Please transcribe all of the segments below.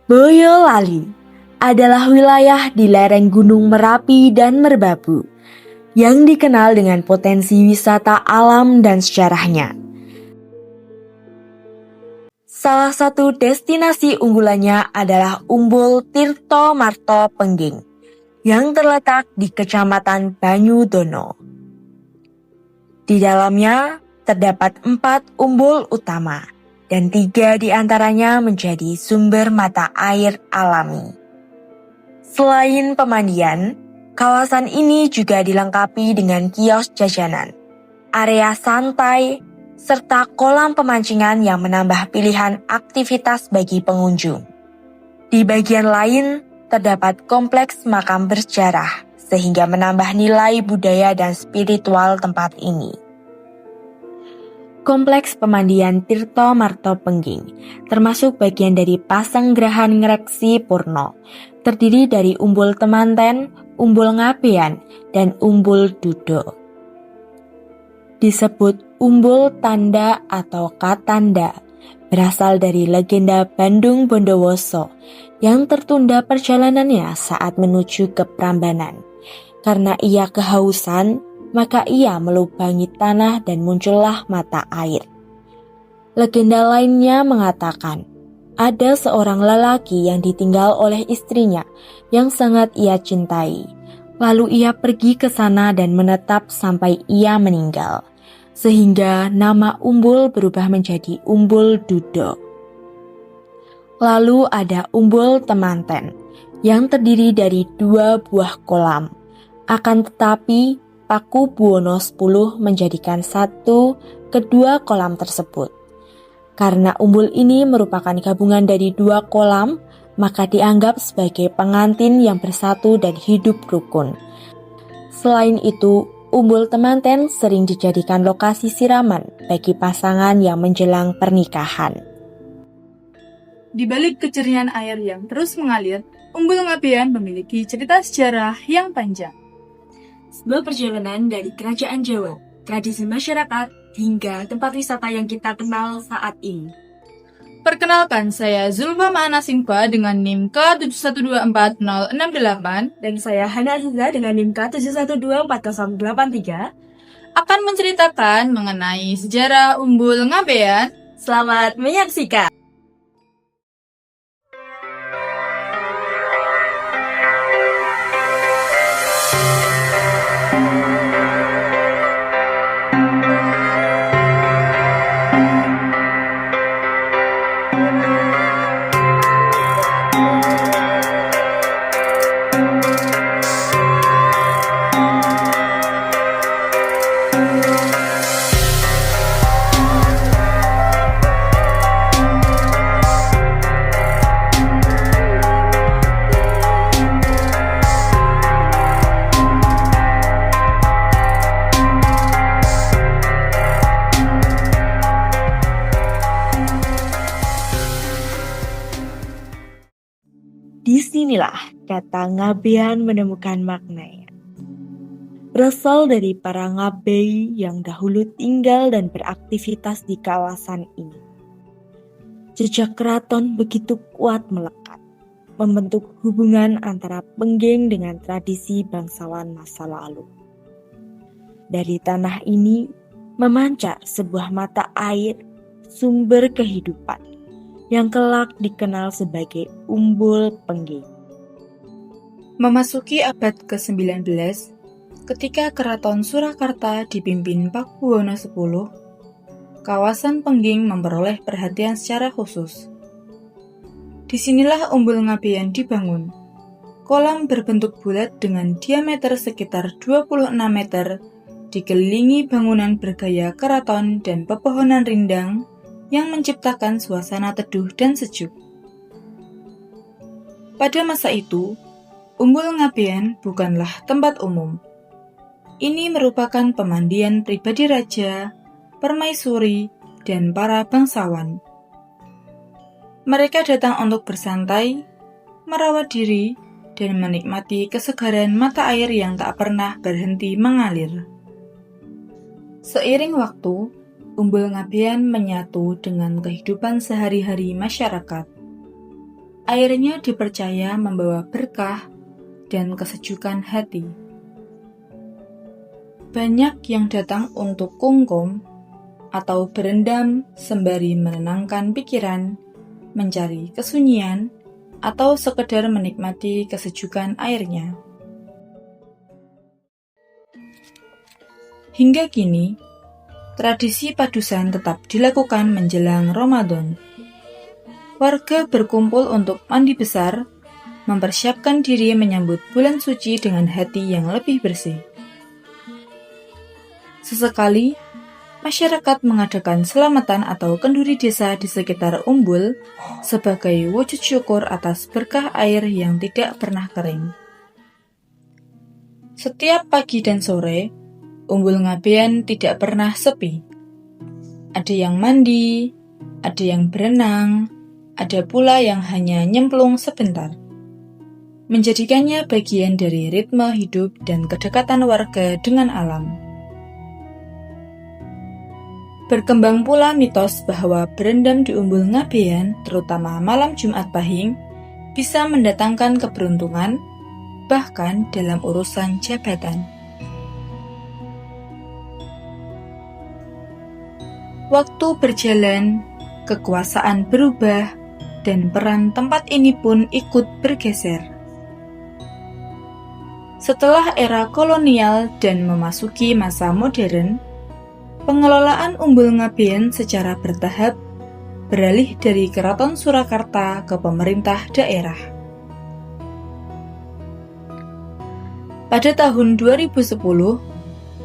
Boyolali adalah wilayah di lereng Gunung Merapi dan Merbabu yang dikenal dengan potensi wisata alam dan sejarahnya. Salah satu destinasi unggulannya adalah Umbul Tirto Marto Pengging yang terletak di Kecamatan Banyudono. Di dalamnya terdapat 4 umbul utama dan 3 diantaranya menjadi sumber mata air alami. Selain pemandian, kawasan ini juga dilengkapi dengan kios jajanan, area santai, serta kolam pemancingan yang menambah pilihan aktivitas bagi pengunjung. Di bagian lain, terdapat kompleks makam bersejarah, sehingga menambah nilai budaya dan spiritual tempat ini. Kompleks pemandian Tirto Marto Pengging termasuk bagian dari Pasanggrahan Ngreksi Purno, terdiri dari Umbul Temanten, Umbul Ngabean, dan Umbul Dudo. Disebut Umbul Tanda atau Katanda, berasal dari legenda Bandung Bondowoso yang tertunda perjalanannya saat menuju ke Prambanan. Karena ia kehausan, maka ia melubangi tanah dan muncullah mata air. Legenda lainnya mengatakan, ada seorang lelaki yang ditinggal oleh istrinya yang sangat ia cintai. Lalu ia pergi ke sana dan menetap sampai ia meninggal, sehingga nama umbul berubah menjadi Umbul Dudo. Lalu ada Umbul Temanten yang terdiri dari 2 buah kolam. Akan tetapi Paku Buwono X menjadikan satu kedua kolam tersebut. Karena umbul ini merupakan gabungan dari 2 kolam, maka dianggap sebagai pengantin yang bersatu dan hidup rukun. Selain itu, Umbul Temanten sering dijadikan lokasi siraman bagi pasangan yang menjelang pernikahan. Di balik kejernihan air yang terus mengalir, Umbul Ngabean memiliki cerita sejarah yang panjang. Sebuah perjalanan dari kerajaan Jawa, tradisi masyarakat, hingga tempat wisata yang kita kenal saat ini. Perkenalkan, saya Zulfa Ma'ana Sinfa dengan NIM K7124068 dan saya Hana Aziza dengan NIM K7124083 akan menceritakan mengenai sejarah Umbul Ngabean. Selamat menyaksikan. Disinilah kata Ngabean menemukan maknanya. Berasal dari para ngabei yang dahulu tinggal dan beraktivitas di kawasan ini. Jejak keraton begitu kuat melekat, membentuk hubungan antara Pengging dengan tradisi bangsawan masa lalu. Dari tanah ini memancar sebuah mata air, sumber kehidupan, yang kelak dikenal sebagai Umbul Pengging. Memasuki abad ke-19, ketika Keraton Surakarta dipimpin Paku Buwono X, kawasan Pengging memperoleh perhatian secara khusus. Disinilah Umbul Ngabean dibangun. Kolam berbentuk bulat dengan diameter sekitar 26 meter, dikelilingi bangunan bergaya keraton dan pepohonan rindang yang menciptakan suasana teduh dan sejuk. Pada masa itu, Umbul Ngabean bukanlah tempat umum. Ini merupakan pemandian pribadi raja, permaisuri, dan para bangsawan. Mereka datang untuk bersantai, merawat diri, dan menikmati kesegaran mata air yang tak pernah berhenti mengalir. Seiring waktu, Umbul Ngabean menyatu dengan kehidupan sehari-hari masyarakat. Airnya dipercaya membawa berkah dan kesejukan hati. Banyak yang datang untuk kungkum atau berendam sembari menenangkan pikiran, mencari kesunyian, atau sekedar menikmati kesejukan airnya. Hingga kini, tradisi padusan tetap dilakukan menjelang Ramadan. Warga berkumpul untuk mandi besar, mempersiapkan diri menyambut bulan suci dengan hati yang lebih bersih. Sesekali, masyarakat mengadakan selamatan atau kenduri desa di sekitar umbul sebagai wujud syukur atas berkah air yang tidak pernah kering. Setiap pagi dan sore, umbul Ngabean tidak pernah sepi. Ada yang mandi, ada yang berenang, ada pula yang hanya nyemplung sebentar. Menjadikannya bagian dari ritme hidup dan kedekatan warga dengan alam. Berkembang pula mitos bahwa berendam di umbul Ngabean, terutama malam Jumat Pahing, bisa mendatangkan keberuntungan, bahkan dalam urusan jabatan. Waktu berjalan, kekuasaan berubah, dan peran tempat ini pun ikut bergeser. Setelah era kolonial dan memasuki masa modern, pengelolaan umbul Ngabean secara bertahap beralih dari Keraton Surakarta ke pemerintah daerah. Pada tahun 2010,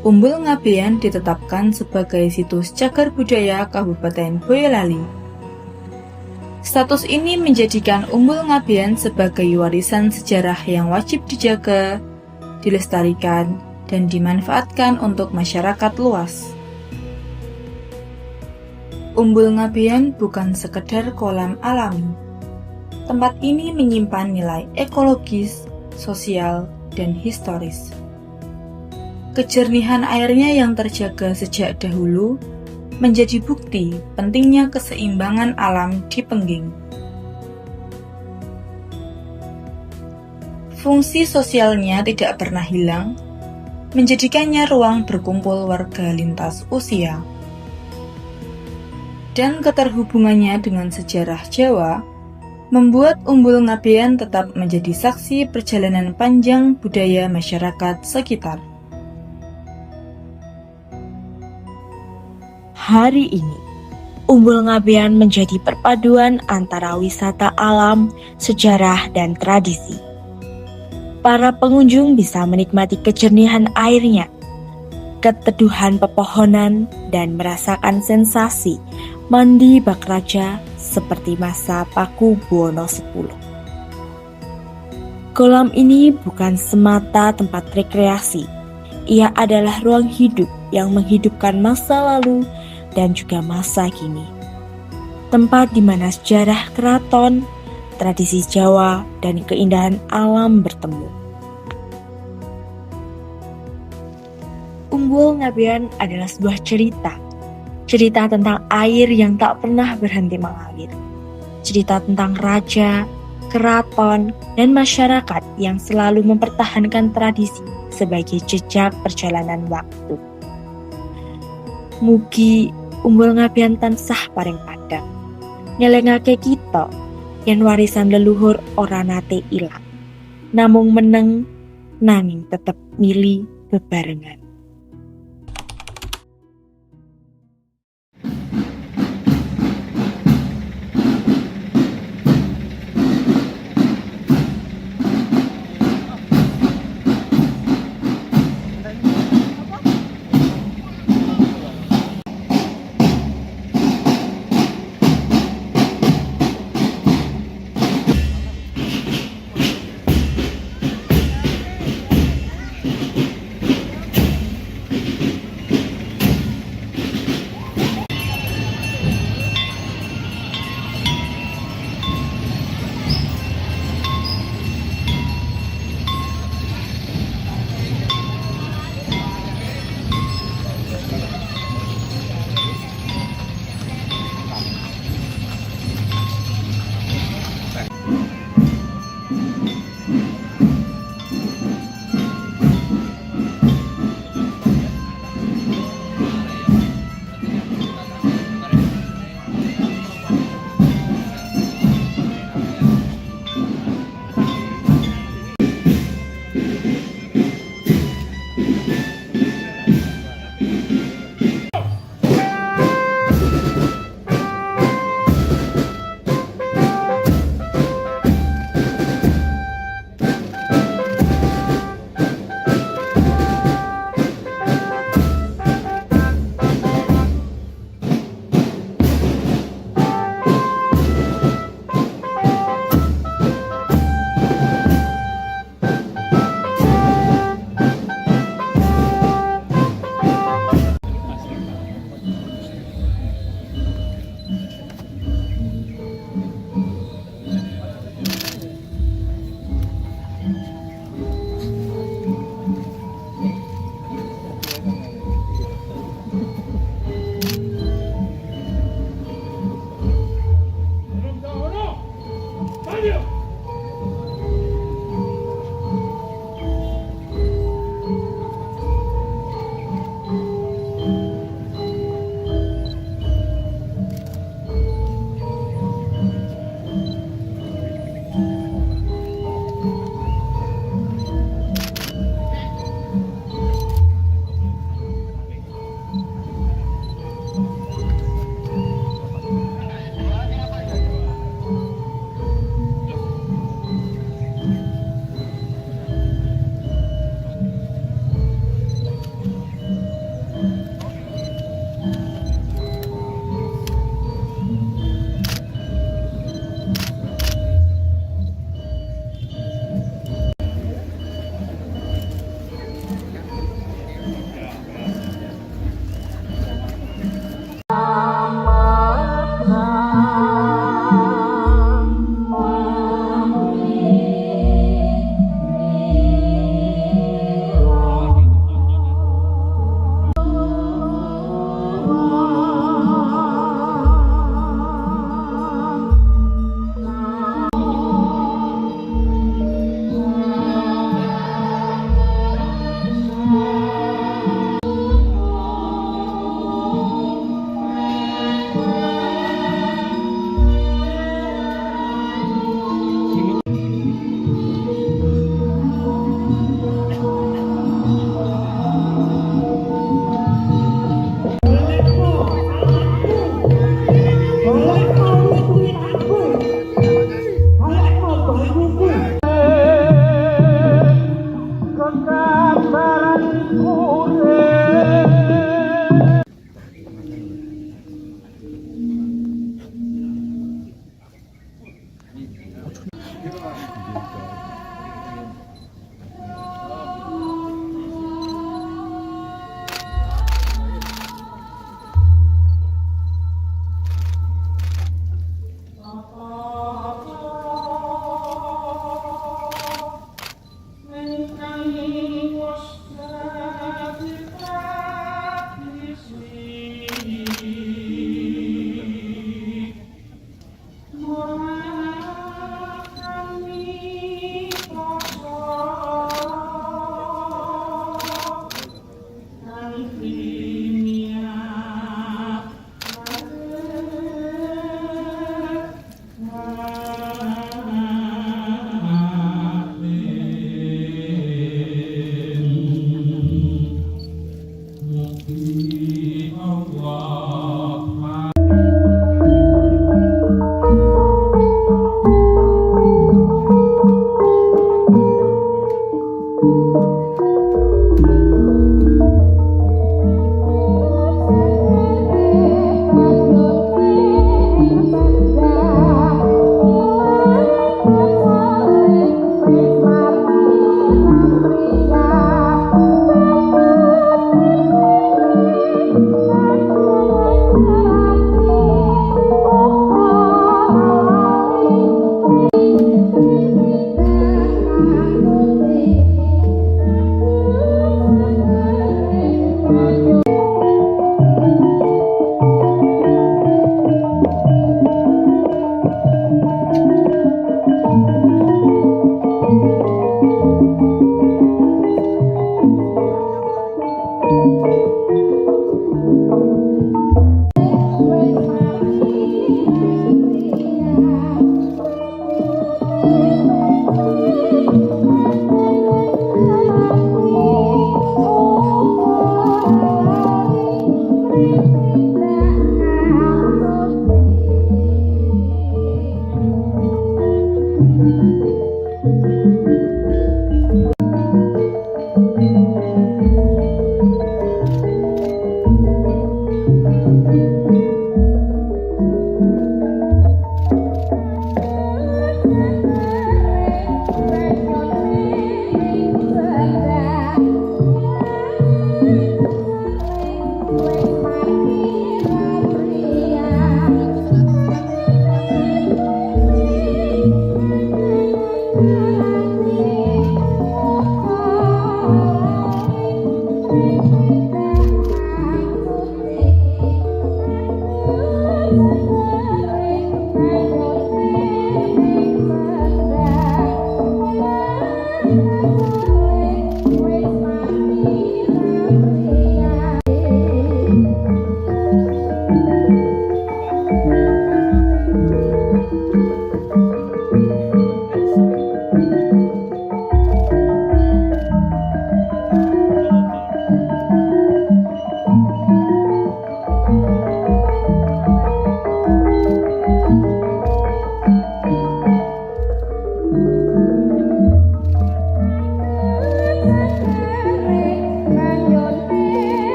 Umbul Ngabean ditetapkan sebagai situs cagar budaya Kabupaten Boyolali. Status ini menjadikan Umbul Ngabean sebagai warisan sejarah yang wajib dijaga, dilestarikan, dan dimanfaatkan untuk masyarakat luas. Umbul Ngabean bukan sekedar kolam alami. Tempat ini menyimpan nilai ekologis, sosial, dan historis. Kejernihan airnya yang terjaga sejak dahulu menjadi bukti pentingnya keseimbangan alam di Pengging. Fungsi sosialnya tidak pernah hilang, menjadikannya ruang berkumpul warga lintas usia. Dan keterhubungannya dengan sejarah Jawa membuat Umbul Ngabean tetap menjadi saksi perjalanan panjang budaya masyarakat sekitar. Hari ini, Umbul Ngabean menjadi perpaduan antara wisata alam, sejarah, dan tradisi. Para pengunjung bisa menikmati kejernihan airnya, keteduhan pepohonan, dan merasakan sensasi mandi bak raja seperti masa Pakubuwono X. Kolam ini bukan semata tempat rekreasi, ia adalah ruang hidup yang menghidupkan masa lalu dan juga masa kini. Tempat di mana sejarah keraton, tradisi Jawa, dan keindahan alam bertemu. Umbul Ngabean adalah sebuah cerita tentang air yang tak pernah berhenti mengalir. Cerita tentang raja, keraton, dan masyarakat yang selalu mempertahankan tradisi sebagai jejak perjalanan waktu. Mugi Umbul Ngabean tansah paring padhang, nyelengake kita yen warisan leluhur ora nate ilang. Namung meneng nanging tetep mili bebarengan.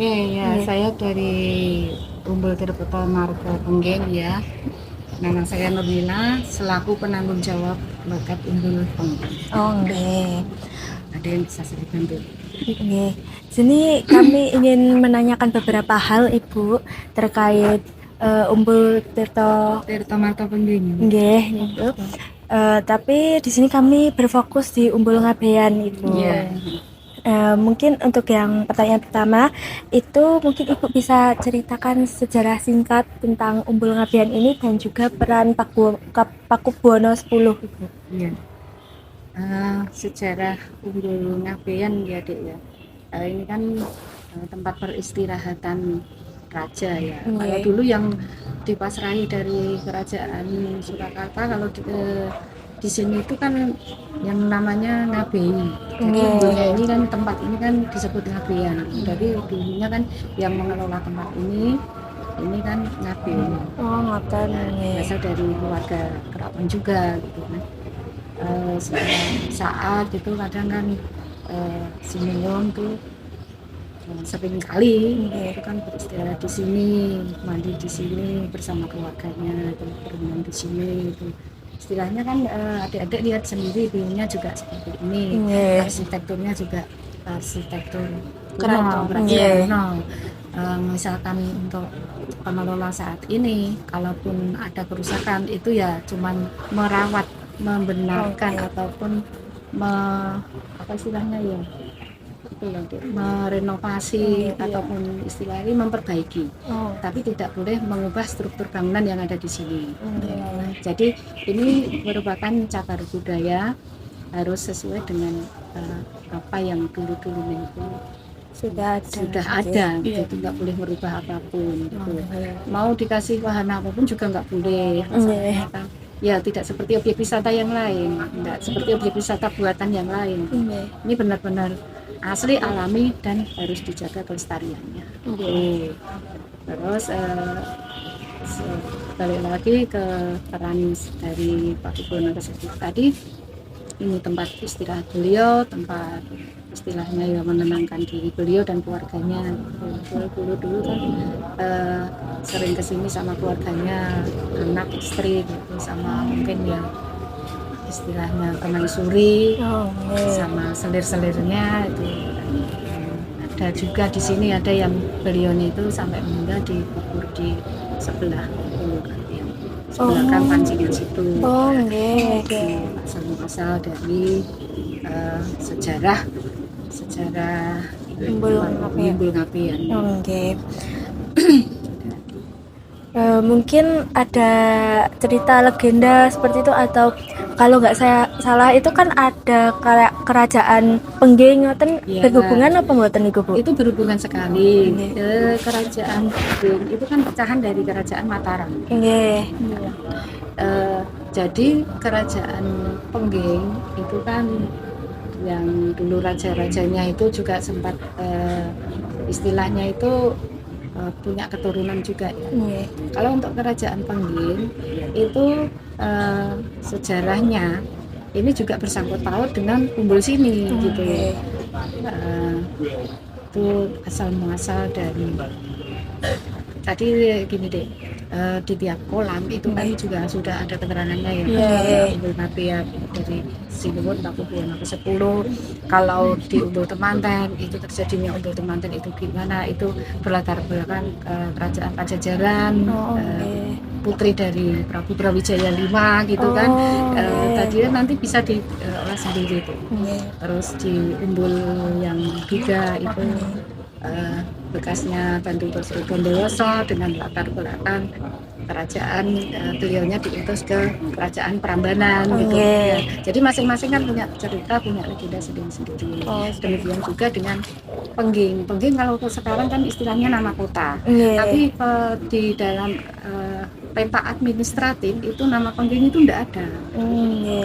Oke ya, saya dari Umbul Tirto Marto Pengging ya. Nama saya Nurmila, selaku penanggung jawab bakat Umbul Pengging. Oh, nggih. Ada yang bisa saya bantu? Nggih. Sini kami ingin menanyakan beberapa hal Ibu terkait Umbul Tirto. Tirto Marto Pengging. Nggih, Ibu. Tapi di sini kami berfokus di Umbul Ngabean, Ibu. Iya. Mungkin untuk yang pertanyaan pertama itu mungkin Ibu bisa ceritakan sejarah singkat tentang Umbul Ngabean ini dan juga peran Pakubuwono 10, Ibu. Iya. Sejarah Umbul Ngabean ya Dek ya. Ini kan tempat peristirahatan raja ya. Iya. Kalau dulu yang dipasrahi dari kerajaan Surakarta, kalau di sini itu kan yang namanya Ngabei. Jadi Iya. Umbulnya ini kan tempat ini kan disebut Ngabean. Jadi dulunya kan yang mengelola tempat ini kan Ngabei. Oh, ngoten. Berasal dari keluarga keraton juga gitu kan. Saat itu kadang kan si Minyon tuh sering kali itu kan beristirahat di sini, mandi di sini bersama keluarganya, berenang di sini itu. Istilahnya kan adik-adik lihat sendiri view-nya juga seperti ini. Arsitekturnya juga arsitektur Keraton. kuno. Misalkan untuk pengelola saat ini, kalaupun ada kerusakan itu ya cuman merawat, membenarkan ataupun apa istilahnya ya, merenovasi ataupun istilahnya memperbaiki, tapi tidak boleh mengubah struktur bangunan yang ada di sini. Jadi ini merupakan cagar budaya, harus sesuai dengan apa yang dulu-dulunya itu sudah ada gitu, nggak boleh merubah apapun gitu. Mau dikasih wahana apapun juga nggak boleh. Ya tidak seperti objek wisata yang lain, tidak seperti objek wisata buatan yang lain. Ini benar-benar asli, alami, dan harus dijaga kelestariannya. Terus balik lagi ke peran dari Pakubuwono tersebut tadi, ini tempat istirahat beliau, tempat istilahnya ya menenangkan diri beliau dan keluarganya. Dulu kan sering kesini sama keluarganya, anak, istri gitu, sama mungkin ya istilahnya permaisuri sama selir-selirnya itu. Ada juga di sini ada yang beliau itu sampai meninggal dikubur di sebelah sebelah kan pancingan situ. Asal-asal dari sejarah Umbul Ngapian. Mungkin ada cerita legenda seperti itu, atau kalau nggak saya salah itu kan ada kerajaan Pengging ngoten berhubungan apa mboten niku Bu? Itu berhubungan sekali. Kerajaan Pengging itu kan pecahan dari kerajaan Mataram. Jadi kerajaan Pengging itu kan yang dulu raja-rajanya itu juga sempat istilahnya itu punya keturunan juga ya. Kalau untuk kerajaan Pengging itu sejarahnya ini juga bersangkut paut dengan Umbul sini gitu ya. Itu asal muasal dari tadi gini deh, di tiap kolam itu kan juga sudah ada keterangannya ya. Umbul Ngapian dari Sinuwun Pakubuwono ke-10. Kalau di Umbul Temanten itu terjadinya Umbul Temanten itu gimana, itu berlatar belakang kerajaan Pajajaran, putri dari Prabu Brawijaya V gitu kan. Tadi nanti bisa diolah sendiri itu. Terus di Umbul yang Giga itu bekasnya Bandung Sri Bondowoso dengan latar belakang kerajaan beliaunya diutus ke kerajaan Prambanan gitu ya. Jadi masing-masing kan punya cerita, punya legenda sendiri-sendiri. Demikian juga dengan Pengging. Pengging kalau sekarang kan istilahnya nama kota. Tapi di dalam peta administratif itu nama Pengging itu enggak ada.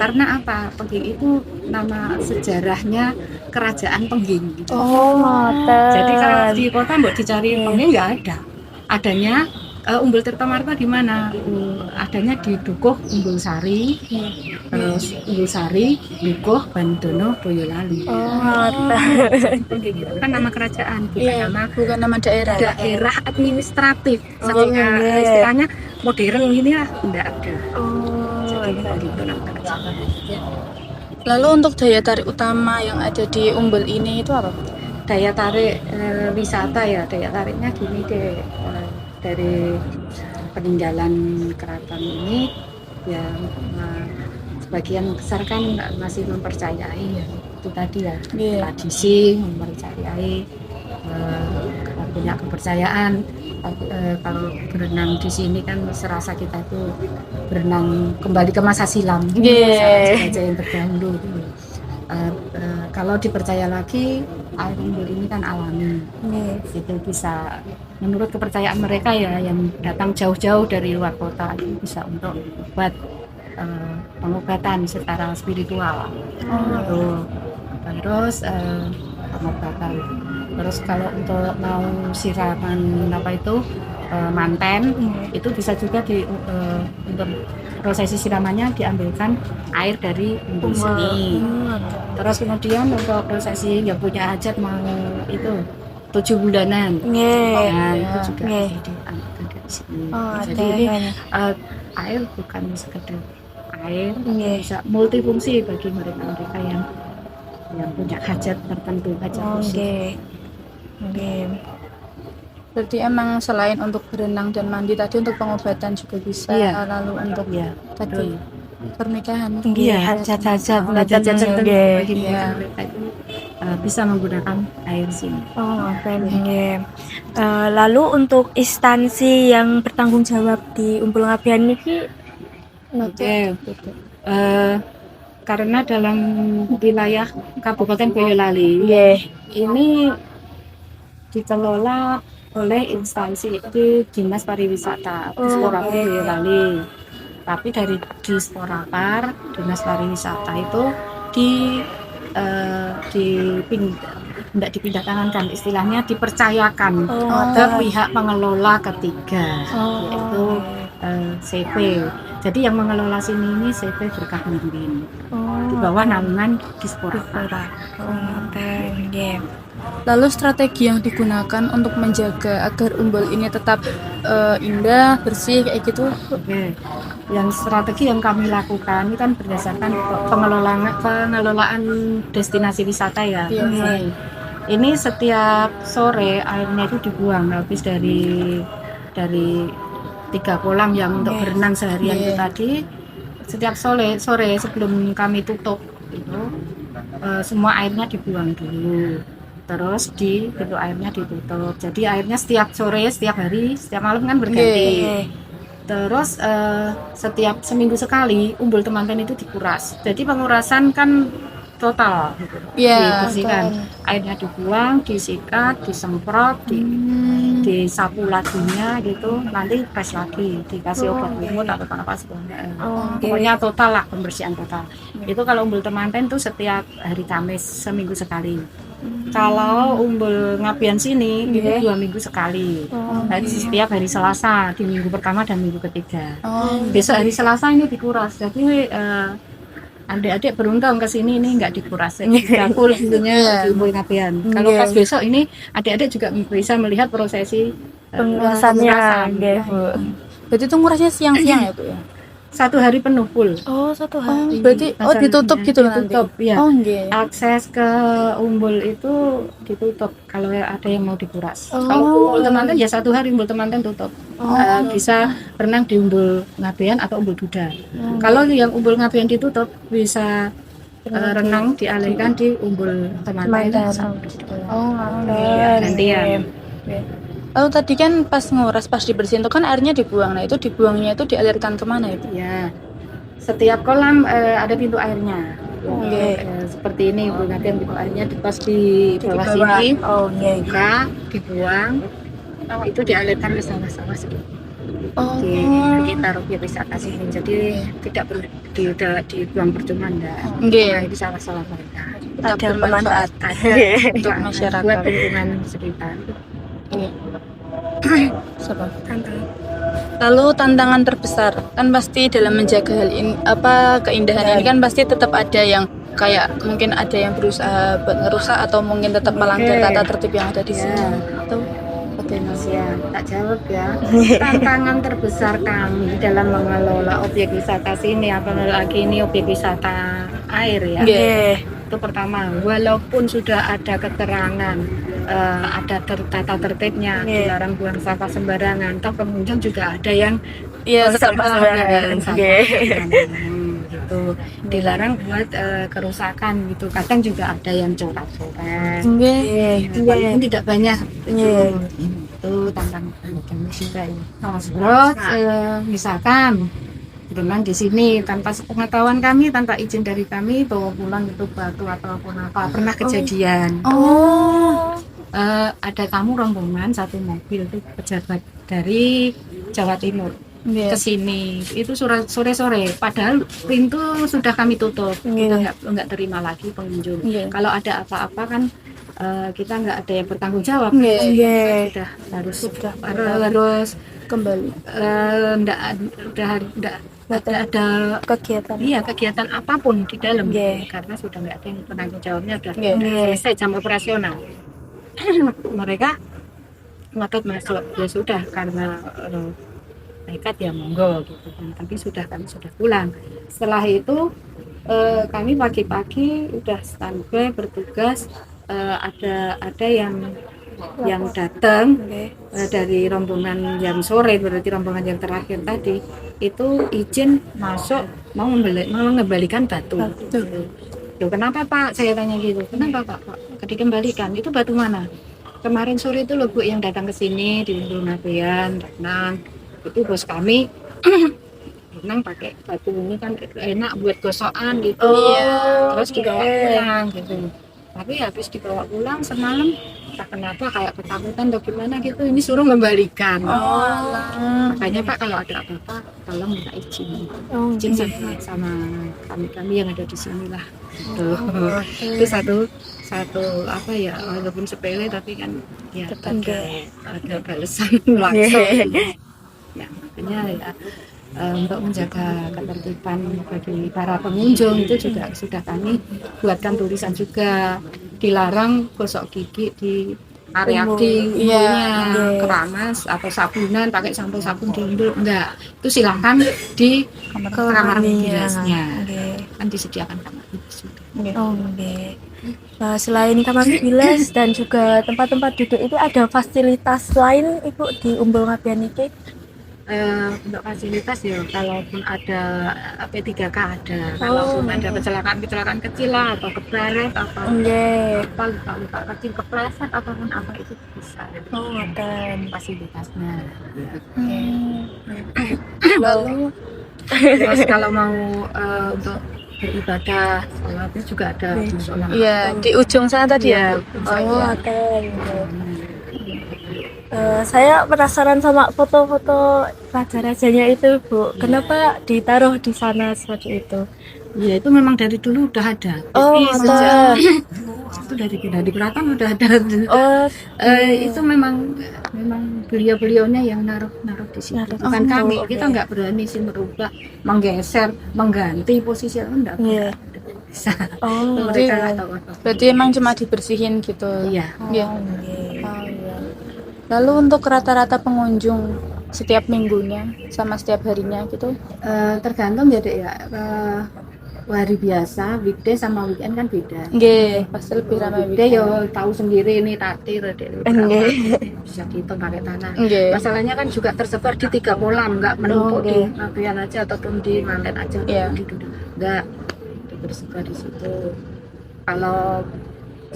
Karena apa? Pengging itu nama sejarahnya kerajaan Pengging gitu. Jadi kalau di kota mbok dicari Pengging enggak ada. Adanya Umbul Tirtomarto di mana? Adanya di Dukuh Umbul Sari, terus Umbul Sari, Dukuh, Bandono, Boyolali. Itu kan nama kerajaan, bukan nama daerah. Daerah administratif, istilahnya modern ini lah, enggak ada. Jadi itu nama kerajaan. Lalu untuk daya tarik utama yang ada di Umbul ini itu apa? Daya tarik wisata ya, daya tariknya gini deh. Dari peninggalan keraton ini ya sebagian besar kan masih mempercayai ya itu tadi ya, tradisi, mempercayai punya kepercayaan. Kalau berenang di sini kan serasa kita tuh berenang kembali ke masa silam, masa yang terdahulu. Kalau dipercaya lagi air umbul ini kan alami, itu bisa menurut kepercayaan mereka ya yang datang jauh-jauh dari luar kota itu bisa untuk buat pengobatan secara spiritual. Terus pengobatan. Terus kalau untuk mau siraman apa itu manten itu bisa juga untuk prosesi siramannya diambilkan air dari umbul sini. Terus kemudian untuk prosesi yang punya hajat mau itu 7 bulanan, nah itu juga bisa diambilkan dari sini. Jadi ini air bukan sekedar air, bisa multifungsi bagi mereka yang punya hajat tertentu, hajat khusus. Berarti emang selain untuk berenang dan mandi tadi untuk pengobatan juga bisa, lalu untuk tadi pernikahan, hajat-hajat bisa menggunakan air sini. Lalu untuk instansi yang bertanggung jawab di Umbul Ngapian ini, karena dalam wilayah Kabupaten Boyolali ini dikelola oleh instansi itu Dinas Pariwisata Disporapar Boyolali. Tapi dari Disporapar Dinas Pariwisata itu tidak dipindah tangankan, istilahnya dipercayakan ke pihak pengelola ketiga, yaitu CV. Jadi yang mengelola sini ini CV Berkah Mimpin. Di bawah naungan Disporata. Lalu strategi yang digunakan untuk menjaga agar umbul ini tetap indah, bersih kayak gitu. Oke. Yang strategi yang kami lakukan ini kan berdasarkan pengelolaan destinasi wisata ya. Iya. Ini setiap sore airnya itu dibuang habis dari 3 kolam yang untuk berenang seharian itu tadi. Setiap sore sebelum kami tutup itu semua airnya dibuang dulu. Terus di pintu airnya ditutup. Jadi airnya setiap sore, setiap hari, setiap malam kan berganti. Terus setiap seminggu sekali umbul temanten itu dikuras. Jadi pengurasan kan total gitu. Dibersihkan. Airnya dibuang, disikat, disemprot, disapu laginya gitu. Nanti fresh lagi, dikasih obat lumut atau apa sebagainya. Pokoknya total lah, pembersihan total. Itu kalau umbul temanten tuh setiap hari Kamis seminggu sekali. Kalau umbul Ngabian sini itu 2 minggu sekali. Setiap hari Selasa di minggu pertama dan minggu ketiga. Besok hari Selasa ini dikuras. Jadi adik-adik beruntung ke sini ini nggak dikuras. Full tentunya di umbul Ngabian. Kalau pas besok ini adik-adik juga bisa melihat prosesi Pengurasannya. Berarti itu ngurasnya siang-siang ya, Bu ya? 1 hari penuh full. 1 hari. Berarti ditutup gitu nanti. Ditutup, ya. Nggih. Akses ke umbul itu ditutup kalau ada yang mau dikuras. Kalau umbul temanten ya 1 hari umbul temanten tutup. Bisa renang di umbul Ngabean atau umbul Duda. Kalau yang umbul Ngabean ditutup bisa renang dialihkan di umbul temanten. Gantian. Lalu tadi kan pas nguras, pas dibersihin itu kan airnya dibuang. Nah itu dibuangnya itu dialirkan kemana itu? Ya, setiap kolam ada pintu airnya. Seperti ini, Bu Ngabian pintu airnya di bawah sini. Buka, dibuang. Itu dialirkan ke sawah-sawah sedikit. Di sekitar objek wisata sini. Jadi tidak perlu dibuang percuma enggak. Nah, di sawah-sawah mereka. Ada bermanfaat untuk masyarakat. Buat lingkungan sekitar. Lalu tantangan terbesar kan pasti dalam menjaga hal ini, keindahan ini kan pasti tetap ada yang kayak mungkin ada yang berusaha buat ngerusak atau mungkin tetap melanggar tata tertib yang ada di sini. Itu bagaimana? Ya, tak jawab ya. Tantangan terbesar kami dalam mengelola objek wisata sini, apalagi ini objek wisata air ya. Itu pertama, walaupun sudah ada keterangan, ada tata tertibnya, dilarang buang sampah sembarangan, toh pengunjung juga ada yang sembarangan gitu, dilarang buat kerusakan gitu. Kadang juga ada yang coret-coret, walaupun tidak banyak. Itu tantangan kami juga ya. Terus misalkan berenang di sini tanpa sepengetahuan kami, tanpa izin dari kami, bawa pulang itu batu ataupun apa, pernah kejadian. Ada tamu rombongan 1 mobil itu pejabat dari Jawa Timur ke sini, itu sore-sore, padahal pintu sudah kami tutup, kita nggak terima lagi pengunjung. Kalau ada apa-apa kan kita nggak ada yang bertanggung jawab. Sudah harus kembali. Ada kegiatan apapun di dalam, karena sudah nggak ada yang penanggung jawabnya, sudah selesai jam operasional. Mereka ngotot masuk, ya sudah, karena nekat ya monggo gitu kan. Tapi kami sudah pulang. Setelah itu kami pagi-pagi udah standby bertugas. Ada yang datang dari rombongan yang sore, berarti rombongan yang terakhir tadi itu izin masuk, mau mengembalikan batu. Loh, kenapa Pak? Saya tanya gitu. Kenapa Pak? Dikembalikan. Itu batu mana? Kemarin sore itu loh Bu yang datang ke sini di Umbul Ngabean, renang. Itu bos kami renang pakai batu ini kan enak buat gosokan gitu. Terus dibawa pulang gitu. Tapi habis dibawa pulang semalam, tak kenapa kayak ketakutan atau gimana gitu, ini suruh kembalikan. Makanya Pak kalau ada apa-apa tolong minta izin. Izin sama kami yang ada di sini lah. Itu satu apa ya, walaupun sepele tapi kan ya ada balasan langsung. Ya, makanya ya untuk menjaga ketertiban bagi para pengunjung itu juga sudah kami buatkan tulisan juga, dilarang gosok gigi di area king umumnya, keramas atau sabunan pakai sampo sabun dulu enggak, itu silakan di kamar bilasnya, kan disediakan kamar bilas juga. Oke. Nah, selain kamar bilas dan juga tempat-tempat duduk itu ada fasilitas lain Ibu di Umbul Ngabean iki? Untuk fasilitas ya, kalaupun ada P3K ada, kalaupun ada kecelakaan kecil lah atau kebaret atau apa luka kecil kepleset ataupun apa itu bisa. Fasilitasnya. Lalu Terus kalau mau untuk beribadah, sholatnya juga ada musola. Iya, di ujung sana tadi ya. Saya penasaran sama foto-foto raja-rajanya itu, Bu. Kenapa ditaruh di sana seperti itu? Ya itu memang dari dulu udah ada. Oh, Jadi ada. itu dari keraton udah ada. Oh, Itu memang beliau-beliaunya yang naruh di situ. Bukan kami. Kita nggak berani sih merubah, menggeser, mengganti posisi itu enggak. Iya. Bisa. Oh, Mereka nggak tahu apa. Berarti emang cuma dibersihin gitu. Iya. Iya. Lalu untuk rata-rata pengunjung setiap minggunya sama setiap harinya gitu? Tergantung ya Dek ya. Hari biasa, weekday sama weekend kan beda. Nggih, pasti lebih ramai Weekday weekend. yo tahu sendiri nih tati bisa dihitung pakai tangan. Nggih. Masalahnya kan juga tersebar di 3 kolam, nggak menumpuk di Ngabean aja ataupun di Manten aja. Iya. Nggak, itu tersebar di situ. Kalau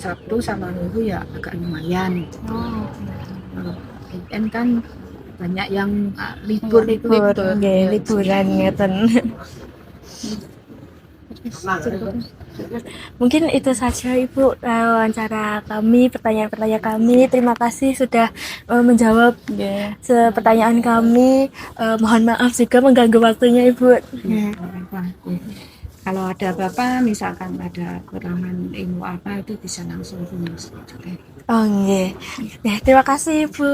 Sabtu sama Minggu ya agak lumayan. Kalau weekend kan banyak yang libur itu. liburan ngeten. Mungkin itu saja Ibu wawancara kami, pertanyaan-pertanyaan kami. Terima kasih sudah menjawab pertanyaan kami. Mohon maaf juga mengganggu waktunya Ibu. Kalau ada apa-apa, misalkan ada kekurangan ilmu apa itu bisa langsung hubungi saya juga. Oh, nggih. Terima kasih Ibu.